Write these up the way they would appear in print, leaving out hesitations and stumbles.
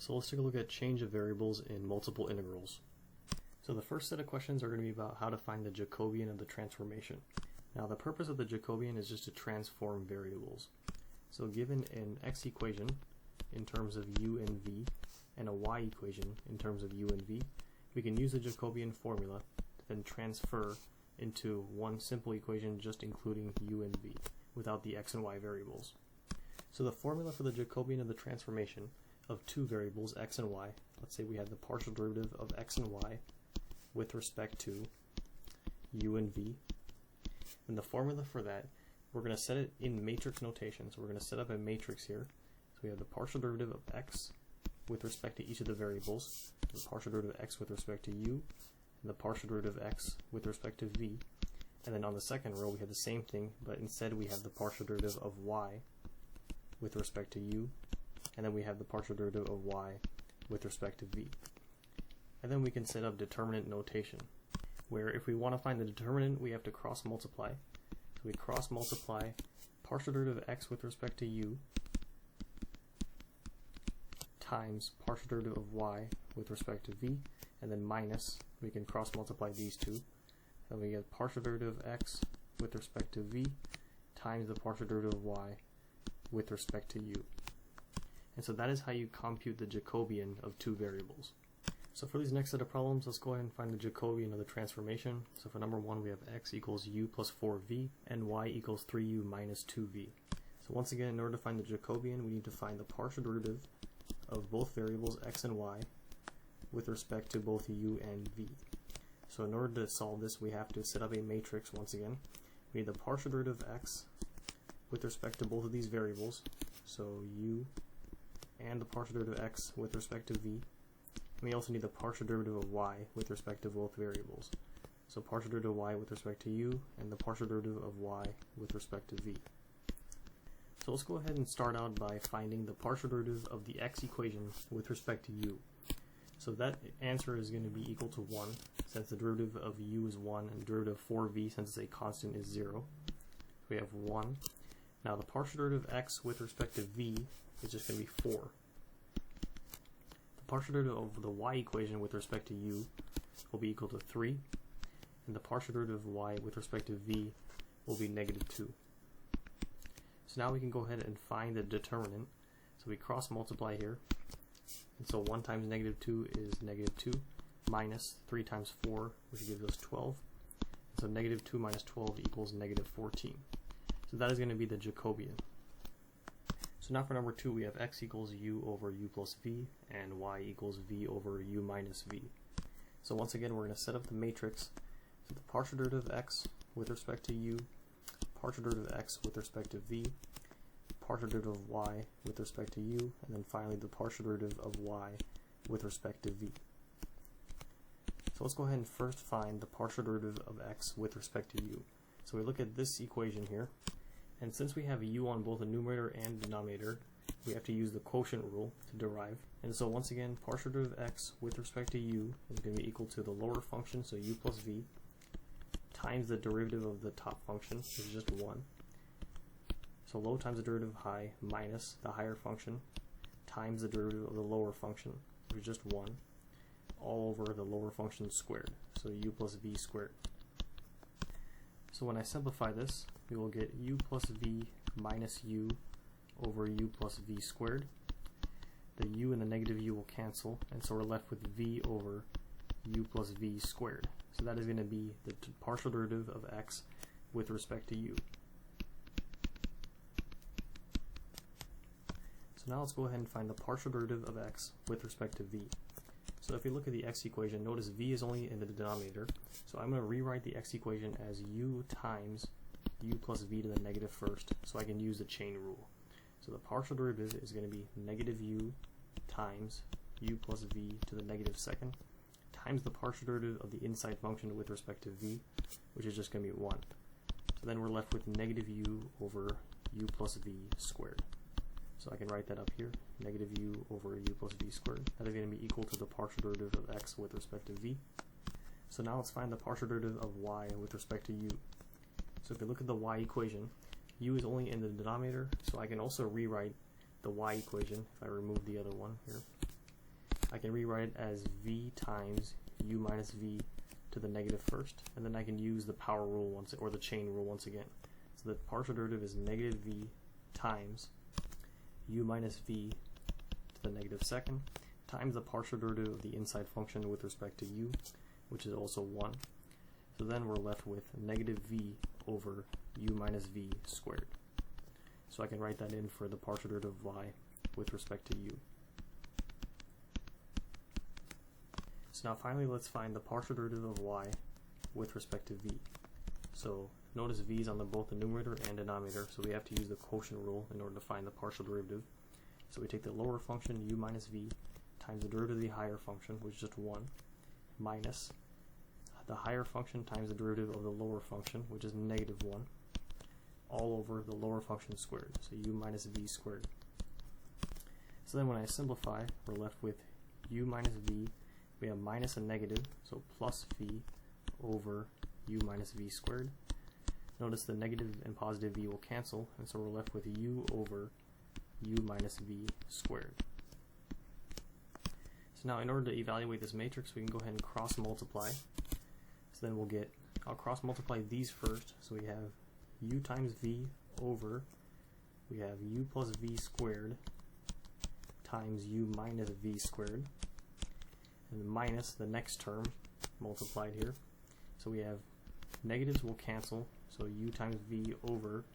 So let's take a look at change of variables in multiple integrals. So the first set of questions are going to be about how to find the Jacobian of the transformation. Now the purpose of the Jacobian is just to transform variables. So given an x equation in terms of u and v and a y equation in terms of u and v, we can use the Jacobian formula to then transfer into one simple equation just including u and v without the x and y variables. So the formula for the Jacobian of the transformation of two variables x and y, let's say we have the partial derivative of x and y with respect to u and v, and the formula for that, we're going to set it in matrix notation. So we're going to set up a matrix here. So we have the partial derivative of x with respect to each of the variables, the partial derivative of x with respect to u, and the partial derivative of x with respect to v. And then on the second row we have the same thing, but instead we have the partial derivative of y with respect to u, and then we have the partial derivative of y with respect to v. And then we can set up determinant notation, where if we want to find the determinant, we have to cross multiply. So we cross multiply partial derivative of x with respect to u times partial derivative of y with respect to v, and then minus, we can cross multiply these two, and we get partial derivative of x with respect to v times the partial derivative of y with respect to u. And so that is how you compute the Jacobian of two variables. So for these next set of problems, let's go ahead and find the Jacobian of the transformation. So for number 1, we have x equals u plus 4v and y equals 3u minus 2v. So once again, in order to find the Jacobian, we need to find the partial derivative of both variables x and y with respect to both u and v. So in order to solve this, we have to set up a matrix once again. We need the partial derivative of x with respect to both of these variables, so u, and the partial derivative of x with respect to v. We also need the partial derivative of y with respect to both variables. So partial derivative of y with respect to u and the partial derivative of y with respect to v. So let's go ahead and start out by finding the partial derivative of the x equation with respect to u. So that answer is going to be equal to 1 since the derivative of u is 1 and the derivative of 4v since it's a constant is 0. So we have 1. Now the partial derivative of x with respect to v is just going to be 4. The partial derivative of the y equation with respect to u will be equal to 3, and the partial derivative of y with respect to v will be negative 2. So now we can go ahead and find the determinant. So we cross multiply here, and so 1 times negative 2 is negative 2, minus 3 times 4, which gives us 12. And so negative 2 minus 12 equals negative 14. So that is going to be the Jacobian. So now for number 2, we have x equals u over u plus v and y equals v over u minus v. So once again, we're going to set up the matrix. So the partial derivative of x with respect to u, partial derivative of x with respect to v, partial derivative of y with respect to u, and then finally the partial derivative of y with respect to v. So let's go ahead and first find the partial derivative of x with respect to u. So we look at this equation here, and since we have a u on both the numerator and denominator, we have to use the quotient rule to derive. And so once again, partial derivative of x with respect to u is going to be equal to the lower function, so u plus v, times the derivative of the top function, which is just 1. So low times the derivative of high minus the higher function times the derivative of the lower function, which is just 1, all over the lower function squared, so u plus v squared. So when I simplify this, we will get u plus v minus u over u plus v squared. The u and the negative u will cancel, and so we're left with v over u plus v squared. So that is going to be the partial derivative of x with respect to u. So now let's go ahead and find the partial derivative of x with respect to v. So if we look at the x equation, notice v is only in the denominator, so I'm going to rewrite the x equation as u times u plus v to the negative first, so I can use the chain rule. So the partial derivative is going to be negative u times u plus v to the negative second, times the partial derivative of the inside function with respect to v, which is just going to be 1. So then we're left with negative u over u plus v squared. So I can write that up here, negative u over u plus v squared. That is going to be equal to the partial derivative of x with respect to v. So now let's find the partial derivative of y with respect to u. So if you look at the y equation, u is only in the denominator, so I can also rewrite the y equation if I remove the other one here. I can rewrite it as v times u minus v to the negative first, and then I can use the power rule once, or the chain rule once again. So the partial derivative is negative v times u minus v to the negative second times the partial derivative of the inside function with respect to u, which is also 1. So then we're left with negative v over u minus v squared. So I can write that in for the partial derivative of y with respect to u. So now finally let's find the partial derivative of y with respect to v. So notice v is on both the numerator and denominator, so we have to use the quotient rule in order to find the partial derivative. So we take the lower function u minus v times the derivative of the higher function, which is just 1, minus the higher function times the derivative of the lower function, which is negative 1, all over the lower function squared, so u minus v squared. So then when I simplify, we're left with u minus v, we have minus a negative, so plus v over u minus v squared. Notice the negative and positive v will cancel, and so we're left with u over u minus v squared. So now in order to evaluate this matrix, we can go ahead and cross multiply. So then we'll get, I'll cross multiply these first, so we have u times v over, we have u plus v squared times u minus v squared, and minus the next term multiplied here. So we have negatives will cancel, so u times v over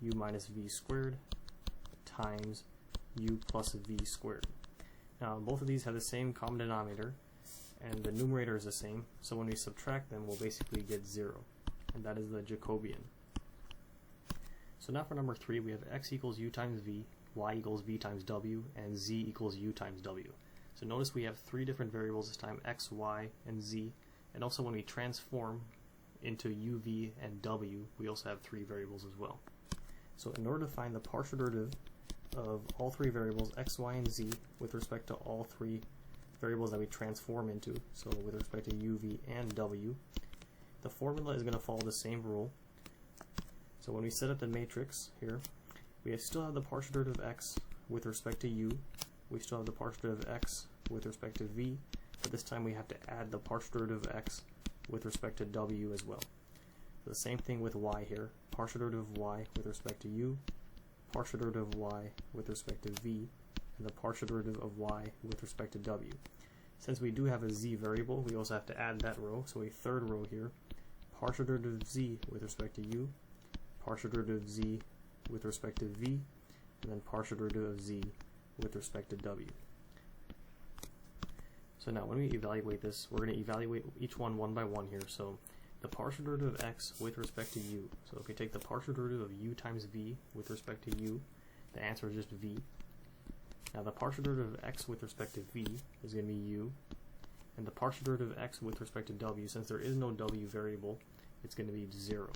u minus v squared times u plus v squared. Now both of these have the same common denominator, and the numerator is the same, so when we subtract them we'll basically get 0, and that is the Jacobian. So now for number 3, we have x equals u times v, y equals v times w, and z equals u times w. So notice we have 3 different variables this time, x, y, and z, and also when we transform into u, v, and w, we also have 3 variables as well. So in order to find the partial derivative of all 3 variables, x, y, and z, with respect to all 3 variables that we transform into, so with respect to u, v, and w, the formula is going to follow the same rule. So when we set up the matrix here, we still have the partial derivative of x with respect to u, we still have the partial derivative of x with respect to v, but this time we have to add the partial derivative of x with respect to w as well. So the same thing with y here, partial derivative of y with respect to u, partial derivative of y with respect to v, and the partial derivative of y with respect to w. Since we do have a z variable, we also have to add that row, so a third row here, partial derivative of z with respect to u, partial derivative of z with respect to v, and then partial derivative of z with respect to w. So now when we evaluate this, we're going to evaluate each one by one here. So the partial derivative of x with respect to u. So if we take the partial derivative of u times v with respect to u, the answer is just v. Now the partial derivative of x with respect to v is going to be u, and the partial derivative of x with respect to w, since there is no w variable, it's going to be 0.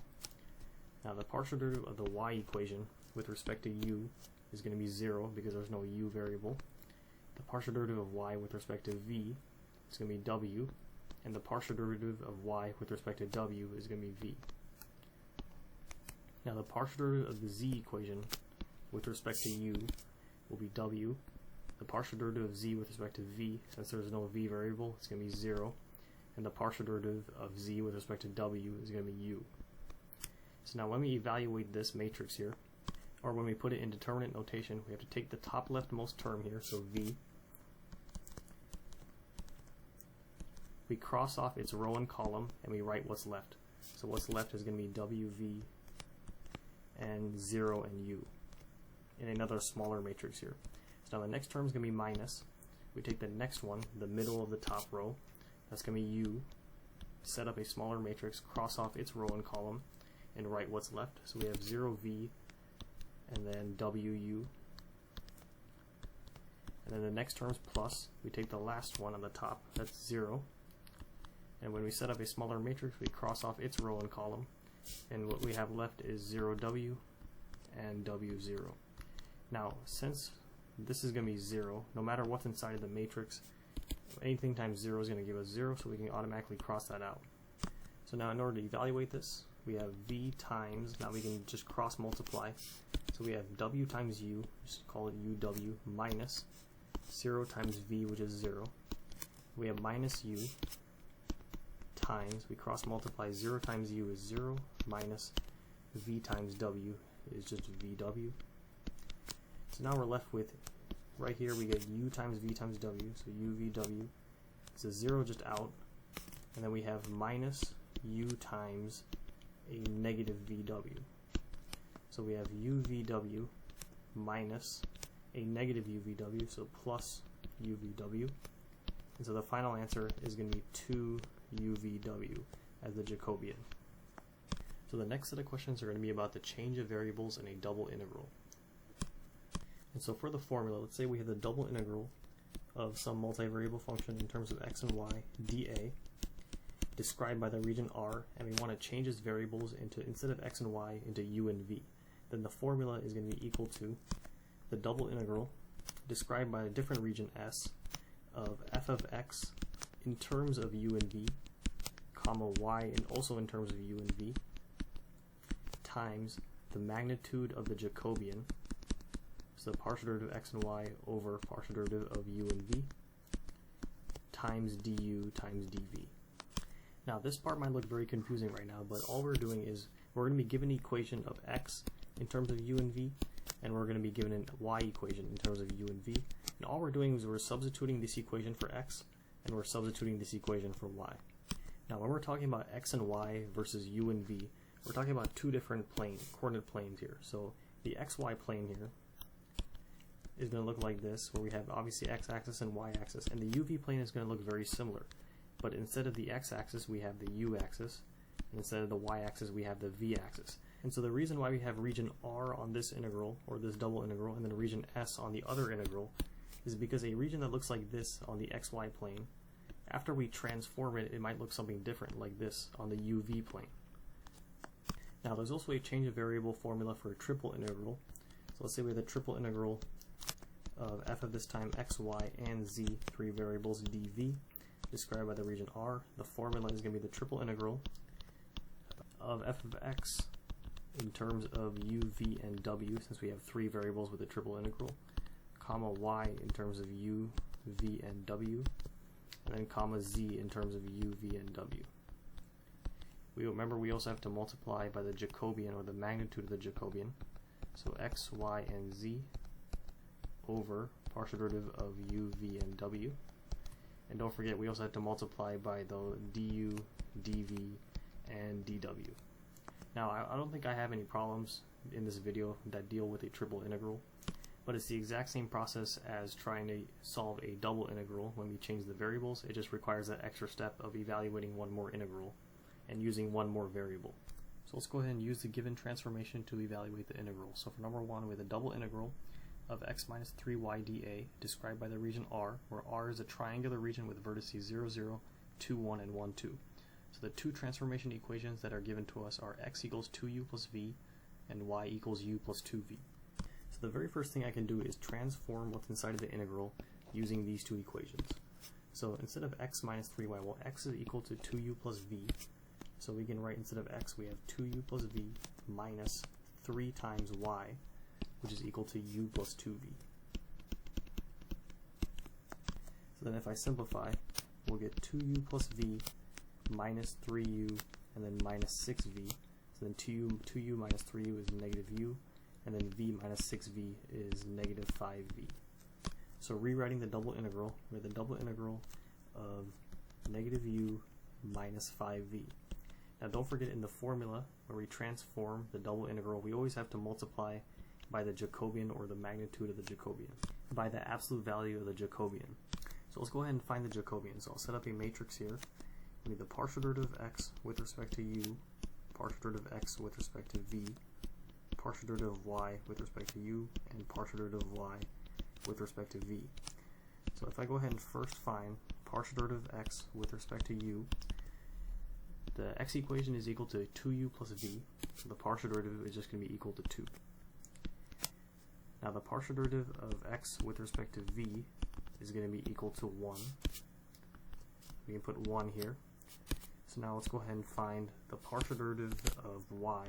Now the partial derivative of the y equation with respect to u is going to be 0 because there's no u variable. The partial derivative of y with respect to v is going to be w, and the partial derivative of y with respect to w is going to be v. Now the partial derivative of the z equation with respect to u will be w. The partial derivative of z with respect to v, since there's no v variable, it's going to be 0, and the partial derivative of z with respect to w is going to be u. So now when we evaluate this matrix here, or when we put it in determinant notation, we have to take the top leftmost term here, so v. We cross off its row and column, and we write what's left. So what's left is going to be wv and 0 and u in another smaller matrix here. So now the next term is going to be minus. We take the next one, the middle of the top row, that's going to be u, set up a smaller matrix, cross off its row and column, and write what's left. So we have 0v and then wu, and then the next term is plus. We take the last one on the top, that's 0, and when we set up a smaller matrix, we cross off its row and column, and what we have left is 0w and w0. Now since this is going to be 0, no matter what's inside of the matrix, anything times 0 is going to give us 0, so we can automatically cross that out. So now in order to evaluate this, we have v times, now we can just cross multiply, so we have w times u, just call it uw, minus 0 times v, which is 0. We have minus u times, we cross multiply 0 times u is 0, minus v times w is just vw. So now we're left with, right here we get u times v times w, so u vw. It's a 0 just out, and then we have minus u times a negative vw. So we have u vw minus a negative u vw, so plus u vw. And so the final answer is going to be 2 u vw as the Jacobian. So the next set of questions are going to be about the change of variables in a double integral. And so for the formula, let's say we have the double integral of some multivariable function in terms of x and y dA described by the region R, and we want to change its variables into, instead of x and y, into u and v. Then the formula is going to be equal to the double integral described by a different region S of f of x in terms of u and v, comma y and also in terms of u and v, times the magnitude of the Jacobian, so the partial derivative of x and y over partial derivative of u and v, times du times dv. Now this part might look very confusing right now, but all we're doing is we're going to be given an equation of x in terms of u and v, and we're going to be given a y equation in terms of u and v. And all we're doing is we're substituting this equation for x, and we're substituting this equation for y. Now when we're talking about x and y versus u and v, we're talking about two different coordinate planes here. So the xy plane here is going to look like this, where we have obviously x-axis and y-axis, and the uv plane is going to look very similar. But instead of the x-axis, we have the u-axis, and instead of the y-axis, we have the v-axis. And so the reason why we have region R on this integral, or this double integral, and then region S on the other integral, is because a region that looks like this on the xy plane, after we transform it, it might look something different, like this on the uv plane. Now there's also a change of variable formula for a triple integral. So let's say we have the triple integral of f of this time x, y, and z, three variables, dv, described by the region R. The formula is going to be the triple integral of f of x in terms of u, v, and w, since we have three variables with a triple integral, comma y in terms of u, v, and w, and then comma z in terms of u, v, and w. We remember we also have to multiply by the Jacobian, or the magnitude of the Jacobian, so x, y, and z over partial derivative of u, v, and w. And don't forget, we also have to multiply by the du, dv, and dw. Now, I don't think I have any problems in this video that deal with a triple integral, but it's the exact same process as trying to solve a double integral when we change the variables. It just requires that extra step of evaluating one more integral and using one more variable. So let's go ahead and use the given transformation to evaluate the integral. So for number one, we have the double integral of x minus 3y dA, described by the region R, where R is a triangular region with vertices 0, 0, 2, 1, and 1, 2. So the two transformation equations that are given to us are x equals 2u plus v and y equals u plus 2v. So the very first thing I can do is transform what's inside of the integral using these two equations. So instead of x minus 3y, well, x is equal to 2u plus v. So we can write, instead of x, we have 2u plus v minus 3 times y, which is equal to u plus 2v. So then if I simplify, we'll get 2u plus v minus 3u and then minus 6v. So then 2u minus 3u is negative u, and then v minus 6v is negative 5v. So rewriting the double integral, we have the double integral of negative u minus 5v. Now don't forget, in the formula where we transform the double integral, we always have to multiply by the Jacobian, or the magnitude of the Jacobian, by the absolute value of the Jacobian. So let's go ahead and find the Jacobian. So I'll set up a matrix here. We need the partial derivative of x with respect to u, partial derivative of x with respect to v, partial derivative of y with respect to u, and partial derivative of y with respect to v. So if I go ahead and first find partial derivative of x with respect to u, the x equation is equal to 2u plus v, so the partial derivative is just going to be equal to 2. Now the partial derivative of x with respect to v is going to be equal to 1. We can put 1 here. So now let's go ahead and find the partial derivative of y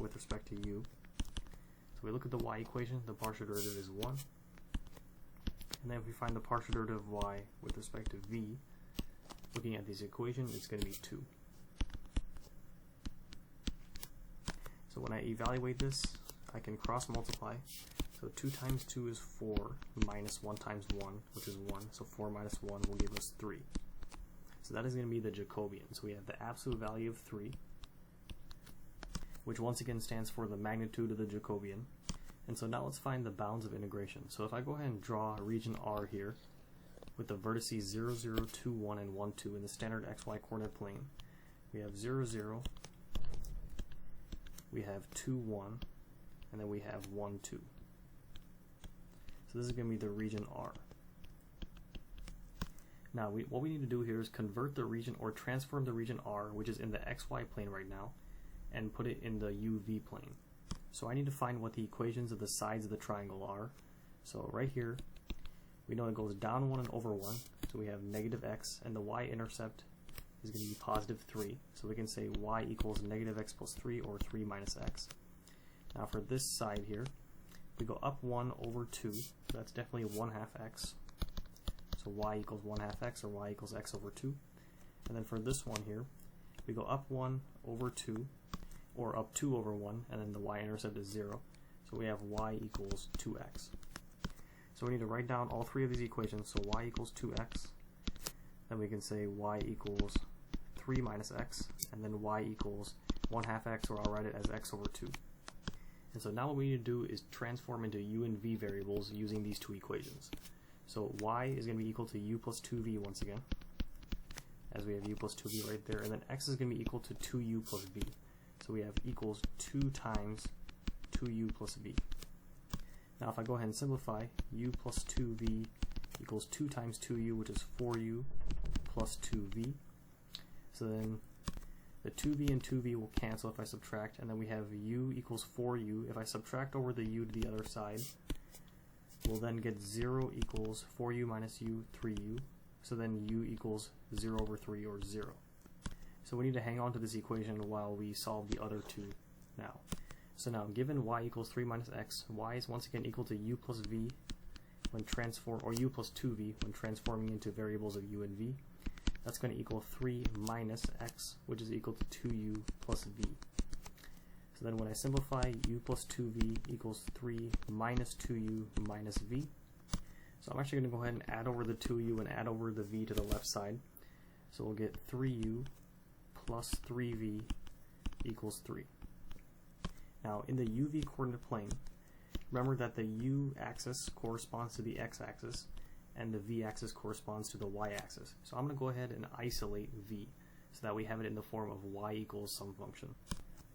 with respect to u. So we look at the y equation, the partial derivative is 1. And then if we find the partial derivative of y with respect to v, looking at this equation, it's going to be 2. So when I evaluate this, I can cross multiply. So 2 times 2 is 4, minus 1 times 1, which is 1. So 4 minus 1 will give us 3. So that is going to be the Jacobian. So we have the absolute value of 3, which once again stands for the magnitude of the Jacobian. And so now let's find the bounds of integration. So if I go ahead and draw a region R here, with the vertices 0, 0, 2, 1, and 1, 2 in the standard xy coordinate plane, we have 0, 0, we have 2, 1, and then we have 1, 2. So this is going to be the region R. Now what we need to do here is convert the region, or transform the region R, which is in the xy plane right now, and put it in the uv plane. So I need to find what the equations of the sides of the triangle are. So right here, we know it goes down 1 and over 1, so we have negative x, and the y-intercept is going to be positive 3. So we can say y equals negative x plus 3, or 3 minus x. Now for this side here, we go up 1 over 2, so that's definitely 1/2 x. So y equals 1/2 x, or y equals x over 2. And then for this one here, we go up 1 over 2, or up 2 over 1, and then the y-intercept is 0. So we have y equals 2x. So we need to write down all three of these equations. So y equals 2x, then we can say y equals 3 minus x, and then y equals 1/2 x, or I'll write it as x over 2. And so now what we need to do is transform into u and v variables using these two equations. So y is going to be equal to u plus 2v once again, as we have u plus 2v right there, and then x is going to be equal to 2u plus v. So we have equals 2 times 2u plus v. Now if I go ahead and simplify, u plus 2v equals 2 times 2u, which is 4u plus 2v. So then the 2v and 2v will cancel if I subtract, and then we have u equals 4u. If I subtract over the u to the other side, we'll then get 0 equals 4u minus u, 3u. So then u equals 0 over 3, or 0. So we need to hang on to this equation while we solve the other two now. So now, given y equals 3 minus x, y is once again equal to u plus v when or u plus 2v when transforming into variables of u and v. That's going to equal 3 minus x, which is equal to 2u plus v. So then when I simplify, u plus 2v equals 3 minus 2u minus v. So I'm actually going to go ahead and add over the 2u and add over the v to the left side. So we'll get 3u plus 3v equals 3. Now in the uv coordinate plane, remember that the u-axis corresponds to the x-axis, and the v-axis corresponds to the y-axis. So I'm going to go ahead and isolate v, so that we have it in the form of y equals some function.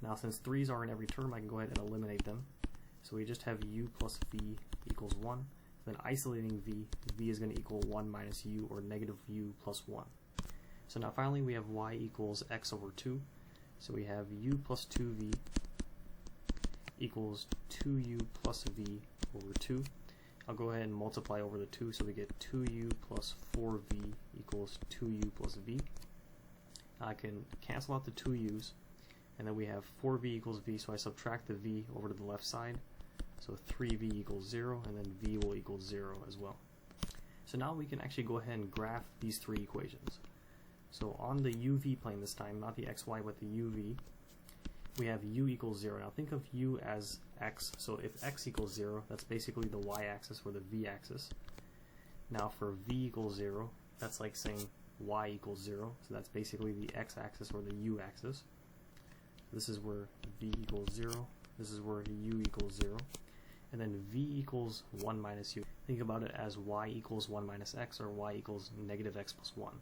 Now since 3's are in every term, I can go ahead and eliminate them. So we just have u plus v equals 1. Then isolating v is going to equal 1 minus u, or negative u plus 1. So now finally we have y equals x over 2. So we have u plus 2v equals 2u plus v over 2. I'll go ahead and multiply over the 2, so we get 2u plus 4v equals 2u plus v. I can cancel out the 2u's, and then we have 4v equals v, so I subtract the v over to the left side. So 3v equals 0, and then v will equal 0 as well. So now we can actually go ahead and graph these three equations. So on the uv plane this time, not the xy but the uv, we have u equals 0. Now think of u as x, so if x equals 0, that's basically the y-axis or the v-axis. Now for v equals 0, that's like saying y equals 0, so that's basically the x-axis or the u-axis. This is where v equals 0, this is where u equals 0, and then v equals 1 minus u. Think about it as y equals 1 minus x, or y equals negative x plus 1.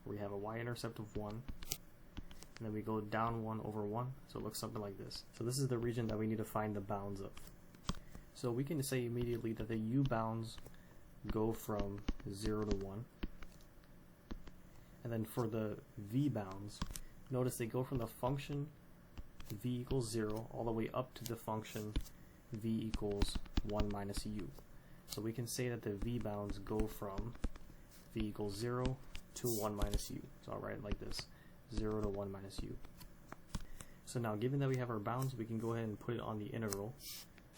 We have a y-intercept of 1, and then we go down 1 over 1, so it looks something like this. So this is the region that we need to find the bounds of. So we can say immediately that the u bounds go from 0 to 1, and then for the v bounds, notice they go from the function v equals 0 all the way up to the function v equals 1 minus u. So we can say that the v bounds go from v equals 0 to 1 minus u. So I'll write it like this, 0 to 1 minus u. So now given that we have our bounds, we can go ahead and put it on the integral.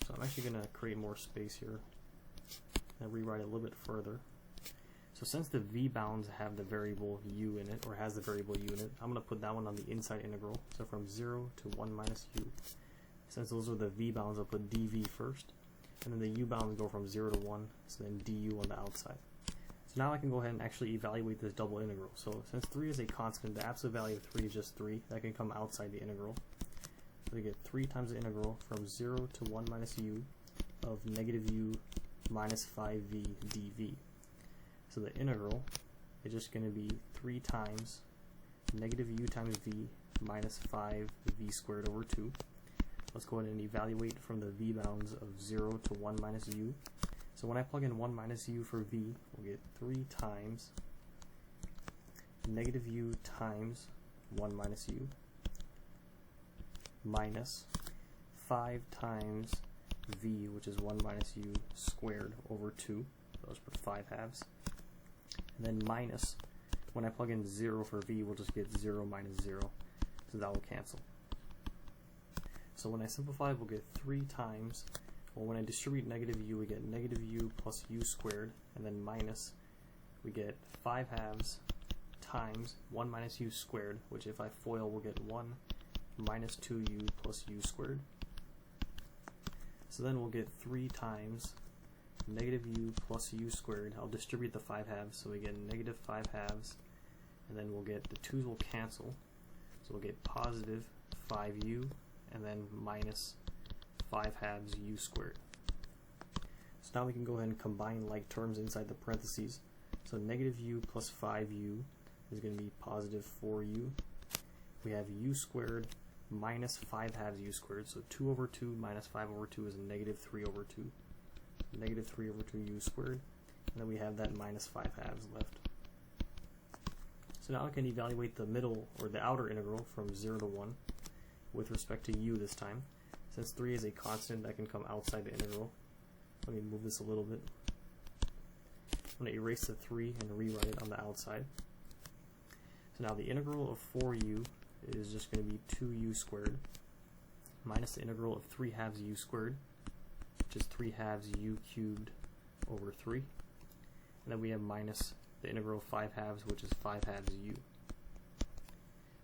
So I'm actually going to create more space here. and rewrite it a little bit further. So since the v bounds have the variable u in it, or has the variable u in it, I'm going to put that one on the inside integral. So from 0 to 1 minus u. Since those are the v bounds, I'll put dv first, and then the u bounds go from 0 to 1, so then du on the outside. So now I can go ahead and actually evaluate this double integral. So since 3 is a constant, the absolute value of 3 is just 3. That can come outside the integral. So we get 3 times the integral from 0 to 1 minus u of negative u minus 5v dv. So the integral is just going to be 3 times negative u times v minus 5v squared over 2. Let's go ahead and evaluate from the v bounds of 0 to 1 minus u. So when I plug in 1 minus u for v, we'll get 3 times negative u times 1 minus u minus 5 times v, which is 1 minus u squared over 2. Those put 5 halves. And then minus, when I plug in 0 for v, we'll just get 0 minus 0. So that will cancel. So when I simplify, we'll get 3 times, well, when I distribute negative u, we get negative u plus u squared, and then minus, we get 5 halves times 1 minus u squared, which if I FOIL, we'll get 1 minus 2u plus u squared. So then we'll get 3 times negative u plus u squared. I'll distribute the 5 halves, so we get negative 5 halves, and then we'll get, the 2's will cancel, so we'll get positive 5u, and then minus 5 halves u squared. So now we can go ahead and combine like terms inside the parentheses. So negative u plus 5u is going to be positive 4u. We have u squared minus 5 halves u squared, so 2 over 2 minus 5 over 2 is a negative 3 over 2. Negative 3 over 2 u squared, and then we have that minus 5 halves left. So now I can evaluate the middle, or the outer integral from 0 to 1 with respect to u this time. Since 3 is a constant, that can come outside the integral. Let me move this a little bit. I'm going to erase the 3 and rewrite it on the outside. So now the integral of 4u is just going to be 2u squared minus the integral of 3 halves u squared, which is 3 halves u cubed over 3. And then we have minus the integral of 5 halves, which is 5 halves u.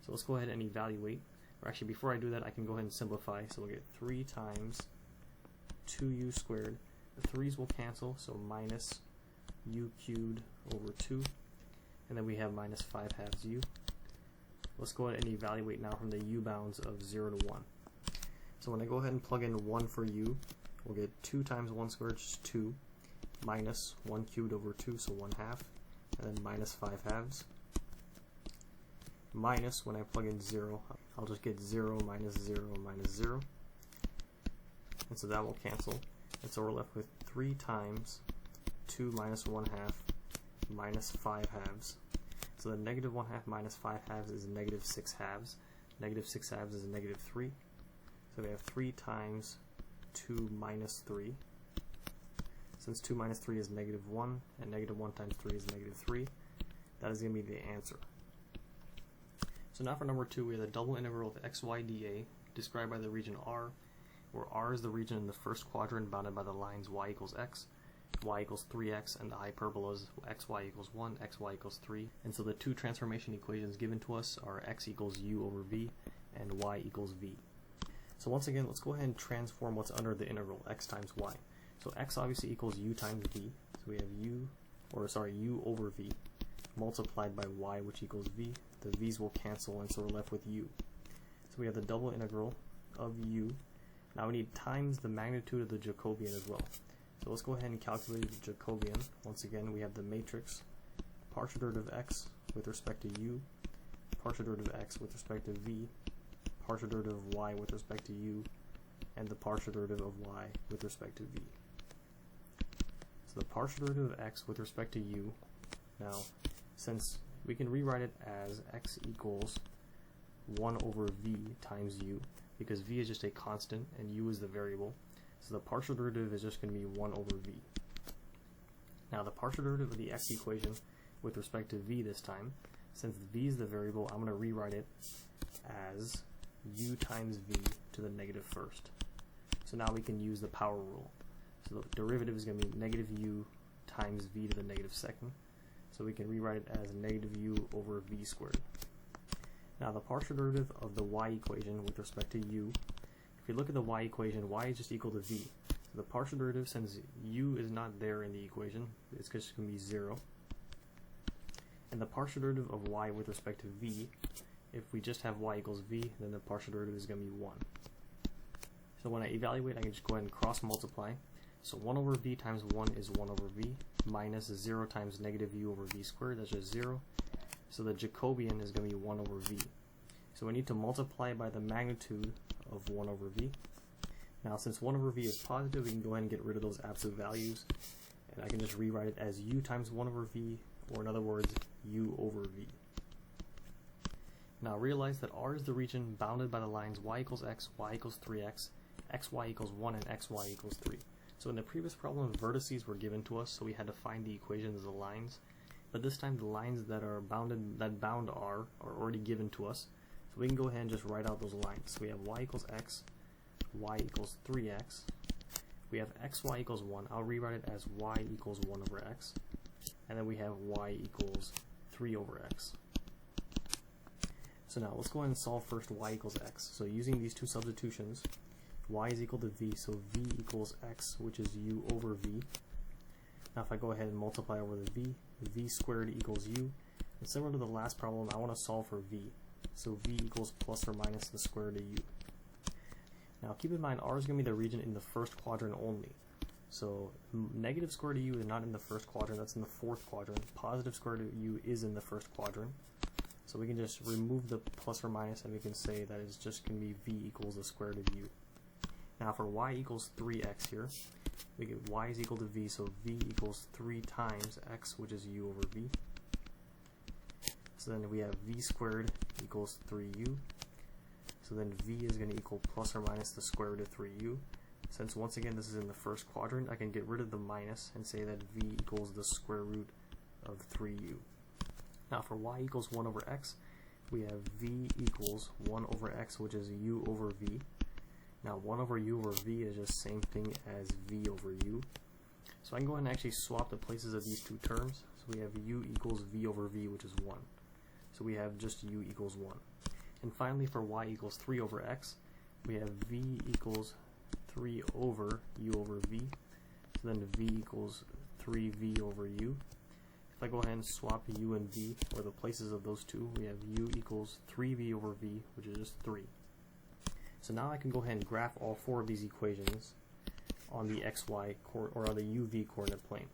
So let's go ahead and evaluate. Or actually, before I do that, I can go ahead and simplify. So we'll get 3 times 2u squared. The 3's will cancel, so minus u cubed over 2. And then we have minus 5 halves u. Let's go ahead and evaluate now from the u bounds of 0 to 1. So when I go ahead and plug in 1 for u, we'll get 2 times 1 squared, which is 2, minus 1 cubed over 2, so 1 half, and then minus 5 halves. Minus, when I plug in 0, I'll just get 0 minus 0 minus 0. And so that will cancel. And so we're left with 3 times 2 minus 1 half minus 5 halves. So the negative 1 half minus 5 halves is negative 6 halves. Negative 6 halves is a negative 3. So we have 3 times 2 minus 3. Since 2 minus 3 is negative 1, and negative 1 times 3 is negative 3, that is going to be the answer. So now for number 2, we have the double integral of xy dA described by the region R, where R is the region in the first quadrant bounded by the lines y equals x, y equals 3x, and the hyperbolas xy equals 1, xy equals 3. And so the two transformation equations given to us are x equals u over v and y equals v. So once again, let's go ahead and transform what's under the integral, x times y. So x obviously equals u times v, so we have u over v multiplied by y, which equals v. The v's will cancel, and so we're left with u. So we have the double integral of u. Now we need times the magnitude of the Jacobian as well. So let's go ahead and calculate the Jacobian. Once again, we have the matrix partial derivative of x with respect to u, partial derivative of x with respect to v, partial derivative of y with respect to u, and the partial derivative of y with respect to v. So the partial derivative of x with respect to u, now since we can rewrite it as x equals 1 over v times u, because v is just a constant and u is the variable, so the partial derivative is just going to be 1 over v. Now the partial derivative of the x equation with respect to v this time, since v is the variable, I'm going to rewrite it as u times v to the negative first. So now we can use the power rule. So the derivative is going to be negative u times v to the negative second. So we can rewrite it as negative u over v squared. Now the partial derivative of the y equation with respect to u, if you look at the y equation, y is just equal to v. So the partial derivative, since u is not there in the equation, it's just going to be 0. And the partial derivative of y with respect to v, if we just have y equals v, then the partial derivative is going to be 1. So when I evaluate, I can just go ahead and cross multiply. So 1 over v times 1 is 1 over v, minus 0 times negative u over v squared, that's just 0. So the Jacobian is going to be 1 over v. So we need to multiply by the magnitude of 1 over v. Now since 1 over v is positive, we can go ahead and get rid of those absolute values. And I can just rewrite it as u times 1 over v, or in other words, u over v. Now realize that R is the region bounded by the lines y equals x, y equals 3x, xy equals 1, and xy equals 3. So in the previous problem, vertices were given to us, so we had to find the equations of the lines. But this time the lines that bound R are already given to us. So we can go ahead and just write out those lines. So we have y equals x, y equals 3x. We have xy equals 1. I'll rewrite it as y equals 1 over x. And then we have y equals 3 over x. So now let's go ahead and solve first y equals x. So using these two substitutions, y is equal to v, so v equals x, which is u over v. Now if I go ahead and multiply over the v squared equals u. And similar to the last problem, I want to solve for v. So v equals plus or minus the square root of u. Now keep in mind, R is going to be the region in the first quadrant only. So negative square root of u is not in the first quadrant, that's in the fourth quadrant. Positive square root of u is in the first quadrant. So we can just remove the plus or minus and we can say that it's just going to be v equals the square root of u. Now for y equals 3x here, we get y is equal to v, so v equals 3 times x, which is u over v. So then we have v squared equals 3u. So then v is going to equal plus or minus the square root of 3u. Since once again this is in the first quadrant, I can get rid of the minus and say that v equals the square root of 3u. Now for y equals 1 over x, we have v equals 1 over x, which is u over v. Now 1 over u over v is just the same thing as v over u. So I can go ahead and actually swap the places of these two terms. So we have u equals v over v, which is 1. So we have just u equals 1. And finally for y equals 3 over x, we have v equals 3 over u over v. So then v equals 3v over u. If I go ahead and swap u and v, or the places of those two, we have u equals 3v over v, which is just 3. So now I can go ahead and graph all 4 of these equations on the xy or on the uv coordinate plane.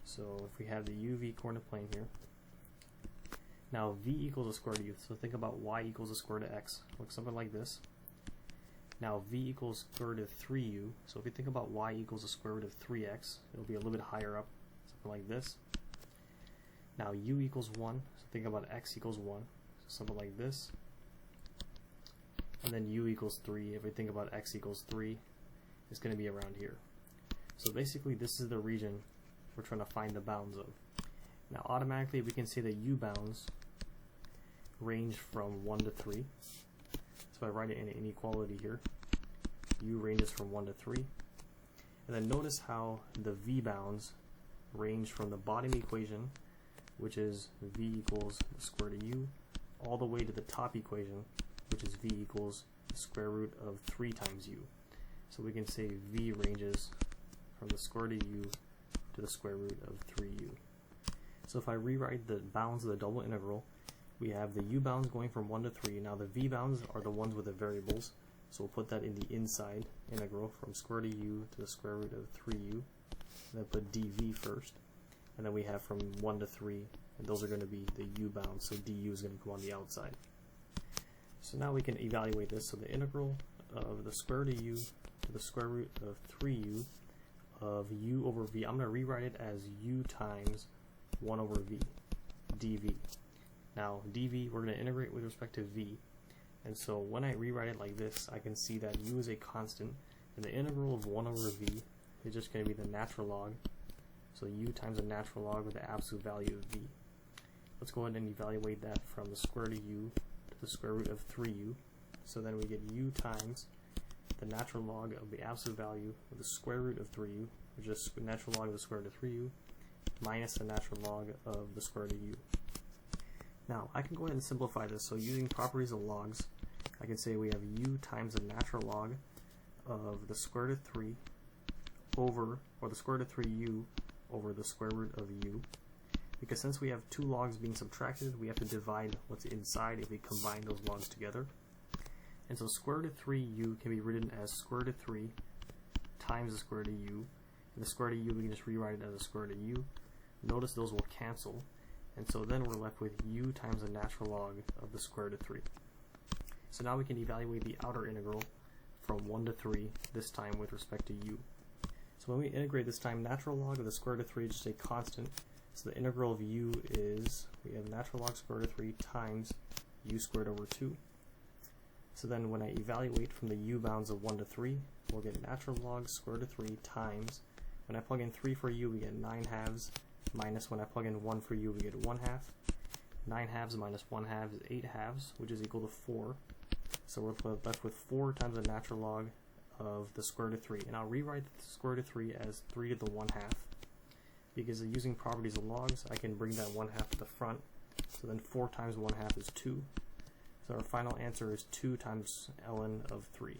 So if we have the uv coordinate plane here, now v equals the square root of u. So think about y equals the square root of x. Looks something like this. Now v equals square root of 3u. So if you think about y equals the square root of 3x, it'll be a little bit higher up, something like this. Now u equals 1, so think about x equals 1, so something like this. And then u equals 3, if we think about x equals 3, it's going to be around here. So basically this is the region we're trying to find the bounds of. Now automatically we can say that u bounds range from 1 to 3. So I write it in an inequality here. U ranges from 1 to 3. And then notice how the v bounds range from the bottom equation, which is v equals the square root of u, all the way to the top equation, which is v equals the square root of 3 times u. So we can say v ranges from the square root of u to the square root of 3u. So if I rewrite the bounds of the double integral, we have the u bounds going from 1 to 3. Now the v bounds are the ones with the variables, so we'll put that in the inside integral from square root of u to the square root of 3u. And then put dv first. And then we have from 1 to 3, and those are going to be the u bounds, so du is going to go on the outside. So now we can evaluate this. So the integral of the square root of u to the square root of 3u of u over v, I'm going to rewrite it as u times 1 over v, dv. Now dv, we're going to integrate with respect to v, and so when I rewrite it like this, I can see that u is a constant, and the integral of 1 over v is just going to be the natural log. So u times the natural log of the absolute value of v. Let's go ahead and evaluate that from the square root of u to the square root of 3u. So then we get u times the natural log of the absolute value of the square root of 3u, which is the natural log of the square root of 3u, minus the natural log of the square root of u. Now, I can go ahead and simplify this. So using properties of logs, I can say we have u times the natural log of the square root of 3 over, or the square root of 3u over the square root of u. Because since we have two logs being subtracted, we have to divide what's inside if we combine those logs together. And so square root of 3u can be written as square root of 3 times the square root of u. And the square root of u, we can just rewrite it as the square root of u. Notice those will cancel. And so then we're left with u times the natural log of the square root of 3. So now we can evaluate the outer integral from 1 to 3, this time with respect to u. So when we integrate this time, natural log of the square root of 3 is just a constant. So the integral of u is, we have natural log square root of 3 times u squared over 2. So then when I evaluate from the u bounds of 1 to 3, we'll get natural log square root of 3 times, when I plug in 3 for u, we get 9 halves, minus when I plug in 1 for u, we get 1 half. 9 halves minus 1 half is 8 halves, which is equal to 4. So we're left with 4 times the natural log of the square root of 3. And I'll rewrite the square root of 3 as 3 to the 1 half. Because using properties of logs, I can bring that 1 half to the front. So then 4 times 1 half is 2. So our final answer is 2 times ln of 3.